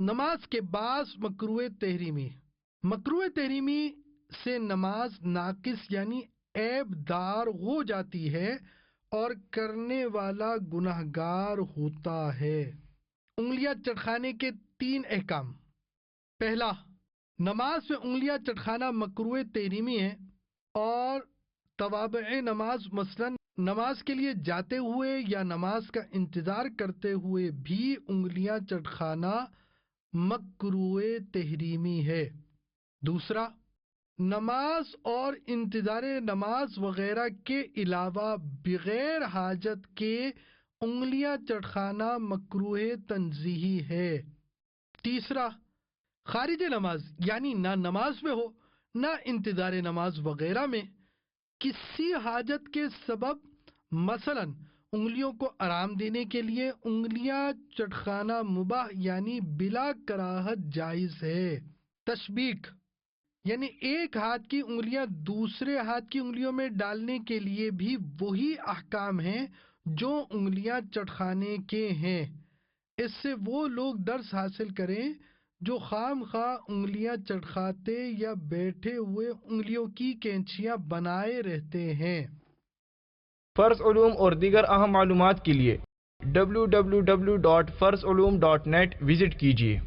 نماز کے بعض مکروہ تحریمی. مکروہ تحریمی سے نماز ناقص یعنی عیب دار ہو جاتی ہے اور کرنے والا گناہگار ہوتا ہے. انگلیاں چٹخانے کے 3 احکام. پہلا، نماز میں انگلیاں چٹخانا مکروہ تحریمی ہے اور توابع نماز مثلا نماز کے لیے جاتے ہوئے یا نماز کا انتظار کرتے ہوئے بھی انگلیاں چٹخانا مکروہ تحریمی ہے. دوسرا، نماز اور انتظار نماز وغیرہ کے علاوہ بغیر حاجت کے انگلیاں چٹخانا مکروہ تنزیہی ہے. تیسرا، خارج نماز یعنی نہ نماز میں ہو نہ انتظار نماز وغیرہ میں کسی حاجت کے سبب مثلا انگلیوں کو آرام دینے کے لیے انگلیاں چٹخانا مباح یعنی بلا کراہت جائز ہے. تشبیک یعنی ایک ہاتھ کی انگلیاں دوسرے ہاتھ کی انگلیوں میں ڈالنے کے لیے بھی وہی احکام ہیں جو انگلیاں چٹخانے کے ہیں. اس سے وہ لوگ درس حاصل کریں جو خام خواہ انگلیاں چٹخاتے یا بیٹھے ہوئے انگلیوں کی کینچیاں بنائے رہتے ہیں. فرض علوم اور دیگر اہم معلومات کے لیے www.farzulum.net وزٹ کیجیے.